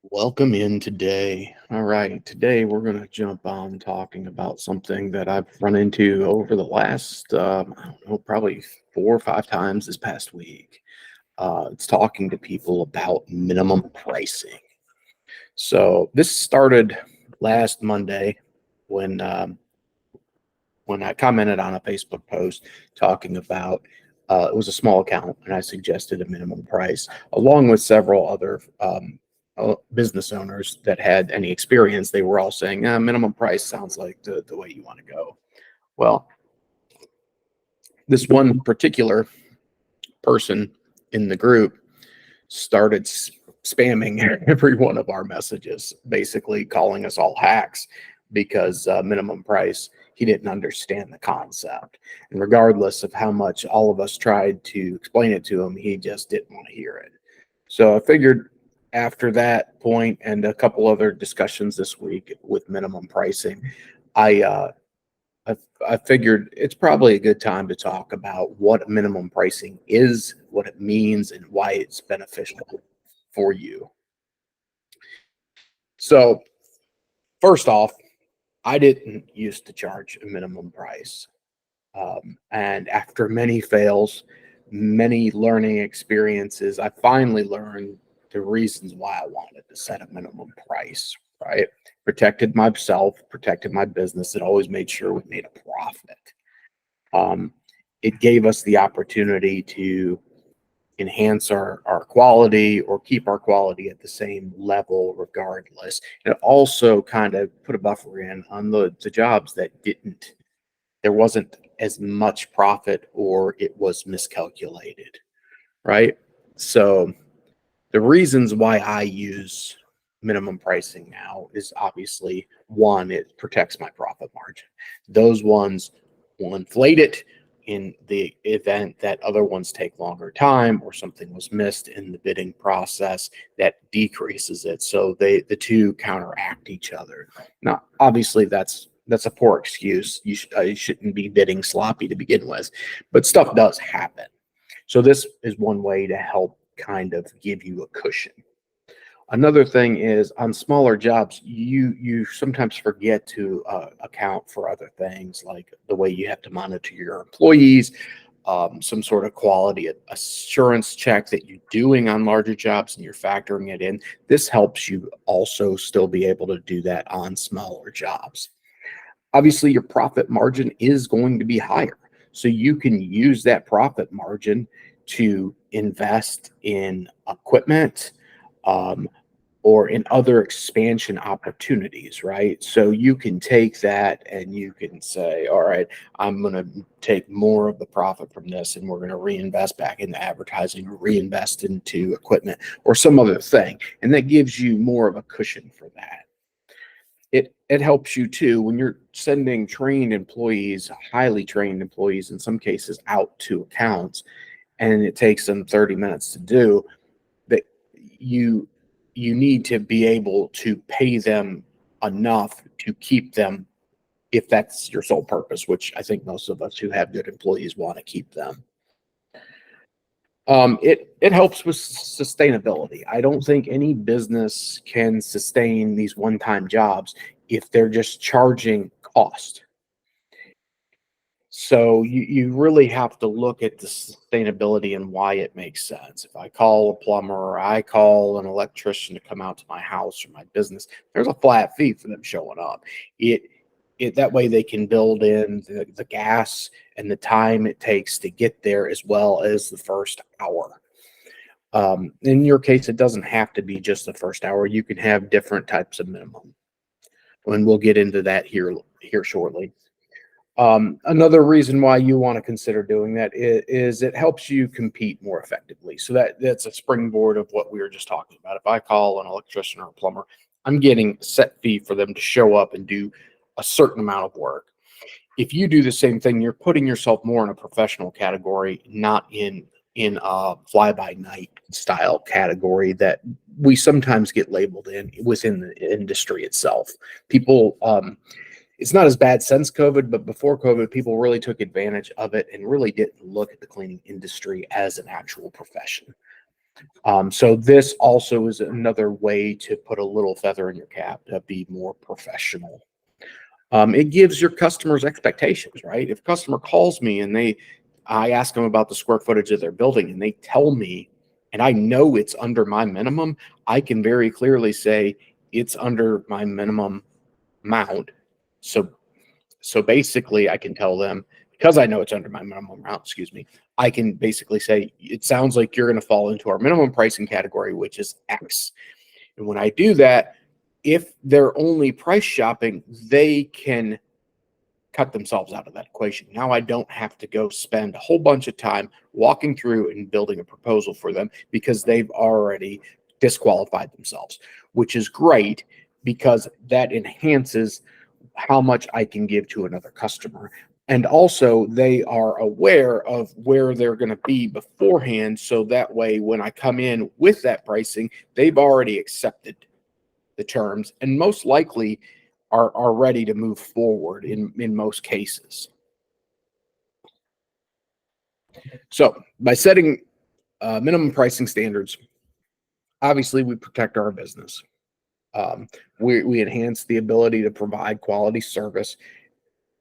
Welcome in today. All right, today we're going to jump on talking about something that I've run into over the last, I don't know, probably 4 or 5 times this past week. It's talking to people about minimum pricing. So this started last Monday when when I commented on a Facebook post talking about it was a small account and I suggested a minimum price along with several other business owners that had any experience. They were all saying minimum price sounds like the way you want to go. Well, this one particular person in the group started spamming every one of our messages, basically calling us all hacks because minimum price, he didn't understand the concept. And regardless of how much all of us tried to explain it to him, he just didn't want to hear it. So I figured after that point and a couple other discussions this week with minimum pricing, I I figured it's probably a good time to talk about what minimum pricing is, what it means, and why it's beneficial for you. So, first off, I didn't used to charge a minimum price. And after many fails, many learning experiences, I finally learned the reasons why I wanted to set a minimum price, right? Protected myself, protected my business. It always made sure we made a profit. Um, it gave us the opportunity to enhance our quality or keep our quality at the same level regardless. And it also kind of put a buffer in on the jobs that didn't, there wasn't as much profit or it was miscalculated, right? So the reasons why I use minimum pricing now is obviously one, it protects my profit margin. Those ones will inflate it in the event that other ones take longer time or something was missed in the bidding process that decreases it. So the two counteract each other. Now, obviously that's a poor excuse. You shouldn't be bidding sloppy to begin with, but stuff does happen. So this is one way to help kind of give you a cushion. Another thing is on smaller jobs, you sometimes forget to account for other things like the way you have to monitor your employees, some sort of quality assurance check that you're doing on larger jobs and you're factoring it in. This helps you also still be able to do that on smaller jobs. Obviously, your profit margin is going to be higher. So you can use that profit margin to invest in equipment, um, or in other expansion opportunities, right? So you can take that and you can say, all right, I'm going to take more of the profit from this and we're going to reinvest back into advertising or reinvest into equipment or some other thing. And that gives you more of a cushion for that. It helps you too when you're sending trained employees, highly trained employees in some cases, out to accounts, and it takes them 30 minutes to do that. You need to be able to pay them enough to keep them if that's your sole purpose, which I think most of us who have good employees want to keep them. It helps with sustainability. I don't think any business can sustain these one-time jobs if they're just charging cost. So you really have to look at the sustainability and why it makes sense. If I call a plumber or I call an electrician to come out to my house or my business, there's a flat fee for them showing up. It that way they can build in the gas and the time it takes to get there as well as the first hour. In your case, it doesn't have to be just the first hour. You can have different types of minimum, and we'll get into that here shortly. Another reason why you want to consider doing that is it helps you compete more effectively. So that's a springboard of what we were just talking about. If I call an electrician or a plumber, I'm getting a set fee for them to show up and do a certain amount of work. If you do the same thing, you're putting yourself more in a professional category, not in a fly by night style category that we sometimes get labeled in within the industry itself. People it's not as bad since COVID, but before COVID, people really took advantage of it and really didn't look at the cleaning industry as an actual profession. So this also is another way to put a little feather in your cap to be more professional. It gives your customers expectations, right? If a customer calls me and I ask them about the square footage of their building and they tell me, and I know it's under my minimum, I can very clearly say it's under my minimum amount. So basically I can tell them, because I know it's under my minimum amount, excuse me, I can basically say, it sounds like you're going to fall into our minimum pricing category, which is X. And when I do that, if they're only price shopping, they can cut themselves out of that equation. Now I don't have to go spend a whole bunch of time walking through and building a proposal for them because they've already disqualified themselves, which is great because that enhances how much I can give to another customer. And also, they are aware of where they're going to be beforehand. So that way, when I come in with that pricing, they've already accepted the terms and most likely are ready to move forward in most cases. So by setting minimum pricing standards, obviously we protect our business. We enhance the ability to provide quality service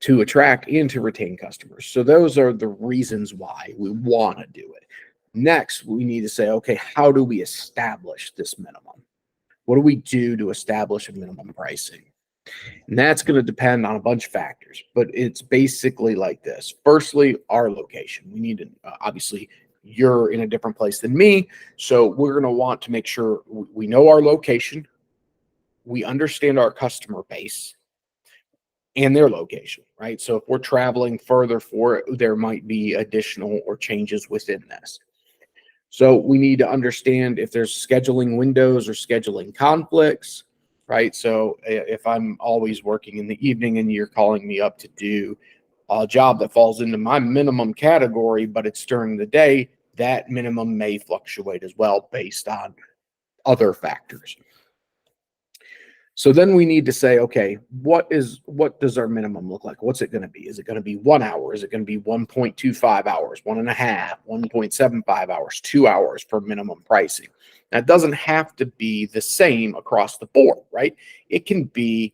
to attract and to retain customers. So those are the reasons why we want to do it. Next, we need to say, okay, how do we establish this minimum? What do we do to establish a minimum pricing? And that's going to depend on a bunch of factors, but it's basically like this. Firstly, our location. We need to, obviously, you're in a different place than me. So we're going to want to make sure we know our location, we understand our customer base and their location, right? So if we're traveling further for it, there might be additional or changes within this. So we need to understand if there's scheduling windows or scheduling conflicts, right? So if I'm always working in the evening and you're calling me up to do a job that falls into my minimum category, but it's during the day, that minimum may fluctuate as well based on other factors. So then we need to say, okay, what does our minimum look like? What's it going to be? Is it going to be 1 hour? Is it going to be 1.25 hours, 1.5, 1.75 hours, 2 hours for minimum pricing? That doesn't have to be the same across the board, right? It can be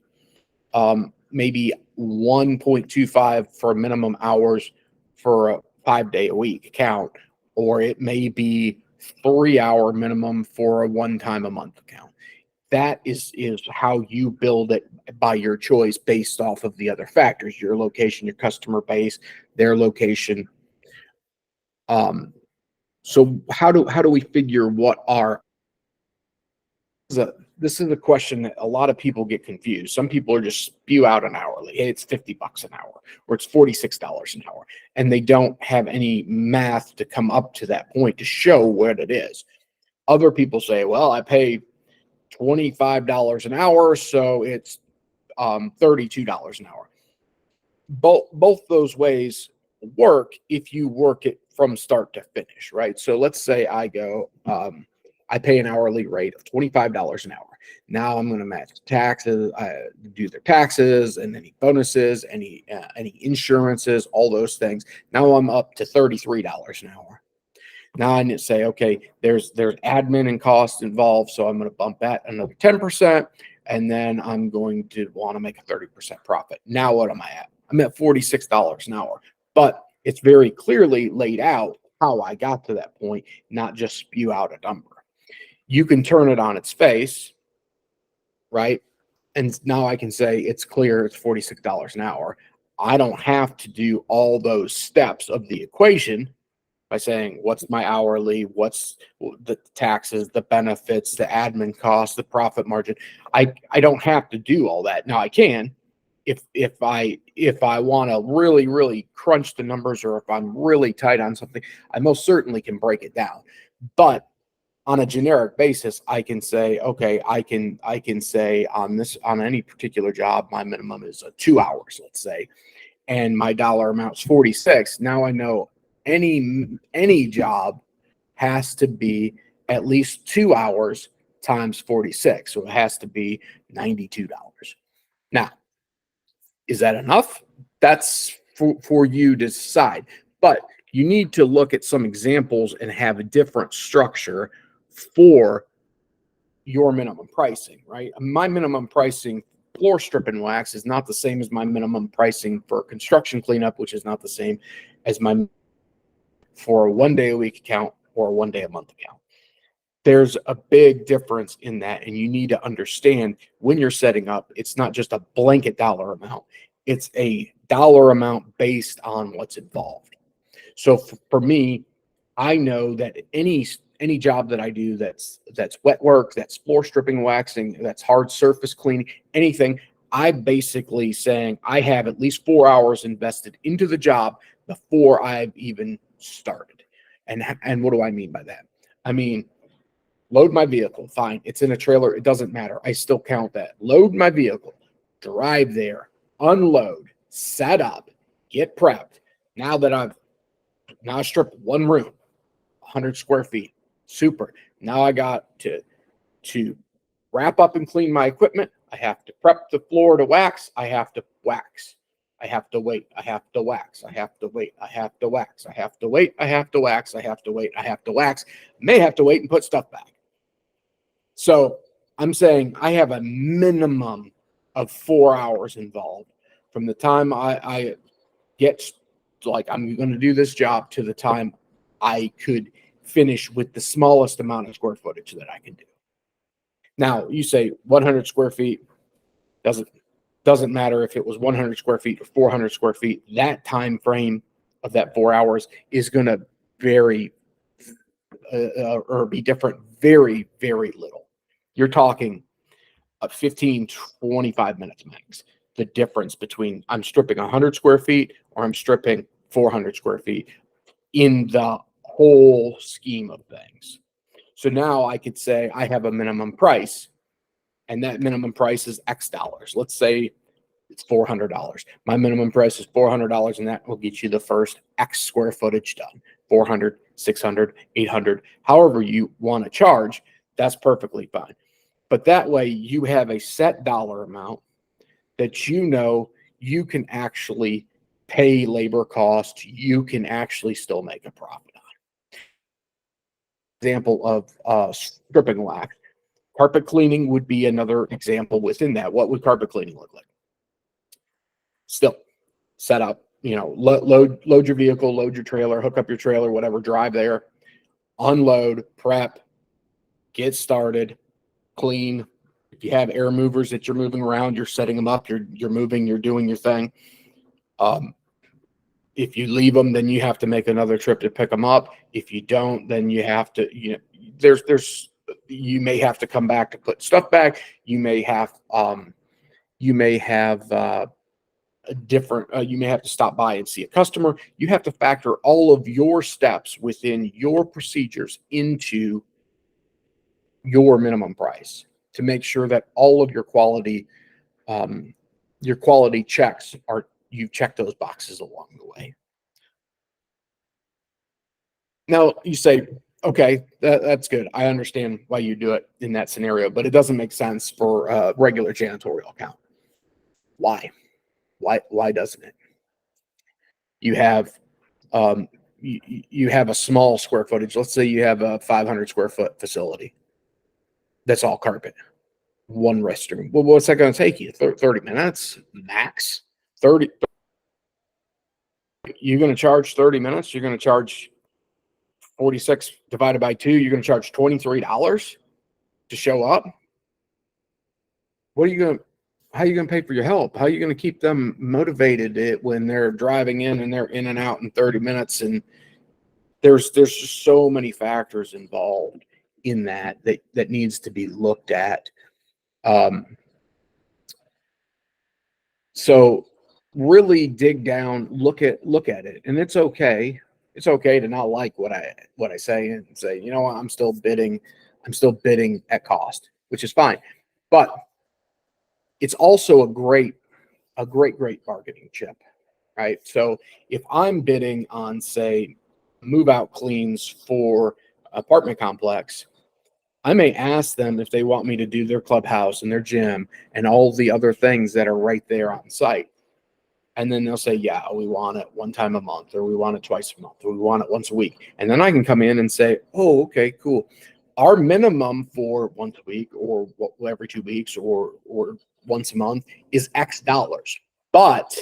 maybe 1.25 for minimum hours for a 5-day-a-week account, or it may be 3-hour minimum for a one-time-a-month account. That is how you build it by your choice based off of the other factors, your location, your customer base, their location. So how do we figure what our this is a question that a lot of people get confused. Some people are just spew out an hourly. Hey, it's $50 an hour, or it's $46 an hour, and they don't have any math to come up to that point to show what it is. Other people say, well, I pay $25 an hour, so it's $32 an hour. Both those ways work if you work it from start to finish, right? So let's say I go, I pay an hourly rate of $25 an hour. Now I'm going to match taxes, do their taxes and any bonuses, any insurances, all those things. Now I'm up to $33 an hour. Now I need to say, okay, there's admin and costs involved, so I'm going to bump that another 10%, and then I'm going to want to make a 30% profit. Now what am I at? I'm at $46 an hour, but it's very clearly laid out how I got to that point, not just spew out a number. You can turn it on its face, right? And now I can say it's clear it's $46 an hour. I don't have to do all those steps of the equation by saying, what's my hourly, what's the taxes, the benefits, the admin costs, the profit margin. I don't have to do all that. Now I can if I want to really crunch the numbers, or if I'm really tight on something, I most certainly can break it down. But on a generic basis, I can say, okay, I can say on any particular job, my minimum is 2 hours, let's say, and my dollar amount's 46. Now I know any job has to be at least 2 hours times 46. So it has to be $92. Now, is that enough? That's for you to decide. But you need to look at some examples and have a different structure for your minimum pricing, right? My minimum pricing floor strip and wax is not the same as my minimum pricing for construction cleanup, which is not the same as my for a 1 day a week account or a 1 day a month account. There's a big difference in that, and you need to understand when you're setting up, it's not just a blanket dollar amount. It's a dollar amount based on what's involved. So for me, I know that any job that I do that's wet work, that's floor stripping, waxing, that's hard surface cleaning, anything, I basically saying I have at least 4 hours invested into the job before I've even started. And what do I mean by that? I mean, load my vehicle, fine. It's in a trailer. It doesn't matter. I still count that. Load my vehicle, drive there, unload, set up, get prepped. Now I strip one room, 100 square feet. Super. Now I got to wrap up and clean my equipment. I have to prep the floor to wax. I have to wax. I have to wait. I have to wax. I have to wait. I have to wax. I have to wait. I have to wax. I have to wait. I have to wax. May have to wait and put stuff back. So I'm saying I have a minimum of 4 hours involved from the time I get like I'm going to do this job to the time I could finish with the smallest amount of square footage that I can do. Now you say 100 square feet doesn't matter if it was 100 square feet or 400 square feet. That time frame of that 4 hours is going to vary or be different very, very little. You're talking 15, 25 minutes max. The difference between I'm stripping 100 square feet or I'm stripping 400 square feet in the whole scheme of things. So now I could say I have a minimum price, and that minimum price is X dollars. Let's say it's $400. My minimum price is $400, and that will get you the first X square footage done. 400, 600, 800, however you want to charge, that's perfectly fine. But that way you have a set dollar amount that you know you can actually pay labor costs. You can actually still make a profit on. Example of stripping wax. Carpet cleaning would be another example within that. What would carpet cleaning look like? Still set up, load your vehicle, load your trailer, hook up your trailer, whatever, drive there, unload, prep, get started, clean. If you have air movers that you're moving around, you're setting them up, you're moving, you're doing your thing. If you leave them, then you have to make another trip to pick them up. If you don't, then you have to, you may have to come back to put stuff back. You may have you may have to stop by and see a customer. You have to factor all of your steps within your procedures into your minimum price to make sure that all of your quality checks you've checked those boxes along the way. Now you say, okay, that's good. I understand why you do it in that scenario, but it doesn't make sense for a regular janitorial account. Why? Why doesn't it? You have you have a small square footage. Let's say you have a 500 square foot facility. That's all carpet. One restroom. Well, what's that going to take you? 30 minutes max. 30. You're going to charge 30 minutes. You're going to charge 46 divided by 2. You're going to charge $23 to show up. How are you going to pay for your help? How are you going to keep them motivated when they're driving in and they're in and out in 30 minutes? And there's just so many factors involved in that needs to be looked at. So really dig down, look at it, and it's okay. It's okay to not like what I say and say, you know what, I'm still bidding at cost, which is fine. But it's also a great bargaining chip, right? So if I'm bidding on, say, move out cleans for apartment complex, I may ask them if they want me to do their clubhouse and their gym and all the other things that are right there on site. And then they'll say, yeah, we want it one time a month, or we want it twice a month, or we want it once a week. And then I can come in and say, oh, okay, cool. Our minimum for once a week or every 2 weeks or once a month is X dollars. But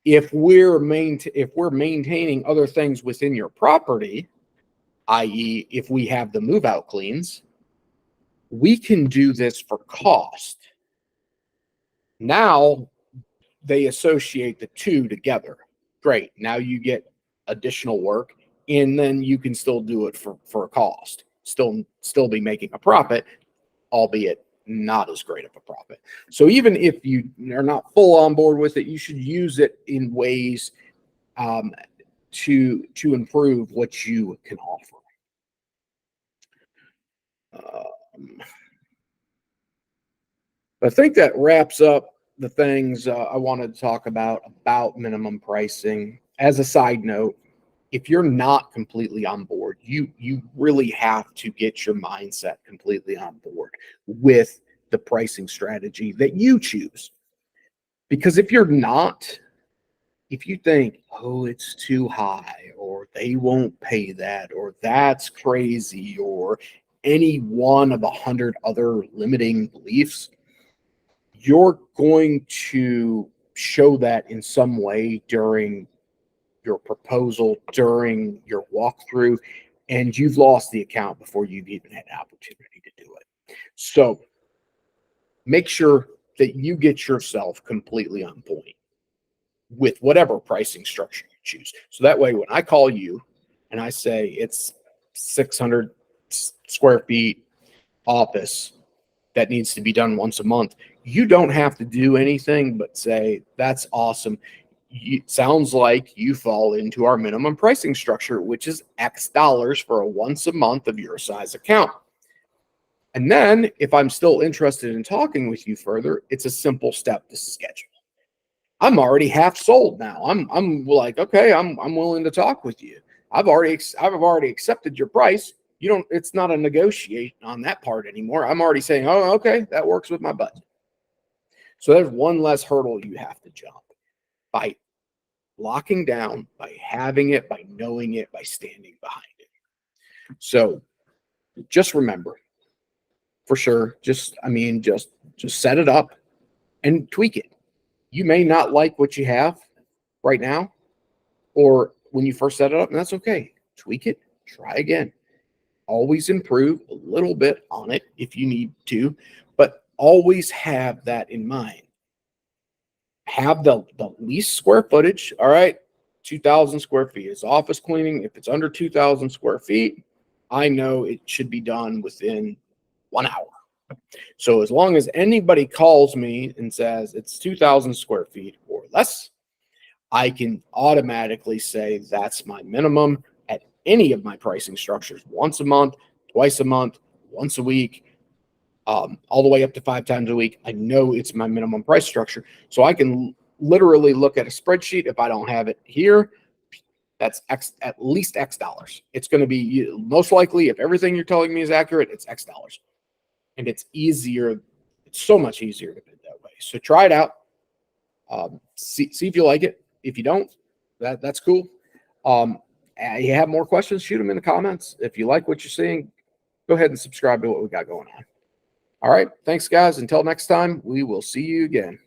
if we're maintaining other things within your property, i.e., if we have the move out cleans, we can do this for cost. Now they associate the two together. Great. Now you get additional work, and then you can still do it for a cost. Still be making a profit, albeit not as great of a profit. So even if you are not full on board with it, you should use it in ways to improve what you can offer. I think that wraps up the things I wanted to talk about minimum pricing. As a side note, if you're not completely on board, you really have to get your mindset completely on board with the pricing strategy that you choose. Because if you're not, if you think, oh, it's too high, or they won't pay that, or that's crazy, or any one of 100 other limiting beliefs, you're going to show that in some way during your proposal, during your walkthrough, and you've lost the account before you've even had an opportunity to do it. So make sure that you get yourself completely on point with whatever pricing structure you choose. So that way, when I call you and I say it's 600 square feet office that needs to be done once a month, you don't have to do anything but say, that's awesome. Sounds like you fall into our minimum pricing structure, which is X dollars for a once a month of your size account. And then if I'm still interested in talking with you further, it's a simple step to schedule. I'm already half sold now. I'm like, okay, I'm willing to talk with you. I've already accepted your price. It's not a negotiation on that part anymore. I'm already saying, oh, okay, that works with my budget. So there's one less hurdle you have to jump by locking down, by having it, by knowing it, by standing behind it. So just remember, for sure, just set it up and tweak it. You may not like what you have right now, or when you first set it up, and that's okay. Tweak it, try again. Always improve a little bit on it if you need to, but always have that in mind. Have the least square footage. All right, 2,000 square feet is office cleaning. If it's under 2,000 square feet, I know it should be done within 1 hour. So as long as anybody calls me and says it's 2,000 square feet or less, I can automatically say that's my minimum at any of my pricing structures: once a month, twice a month, once a week, all the way up to 5 times a week. I know it's my minimum price structure. So I can literally look at a spreadsheet. If I don't have it here, that's at least X dollars. It's going to be most likely, if everything you're telling me is accurate, it's X dollars. And it's easier. It's so much easier to bid that way. So try it out. See if you like it. If you don't, that's cool. You have more questions, shoot them in the comments. If you like what you're seeing, go ahead and subscribe to what we got going on. All right. Thanks, guys. Until next time, we will see you again.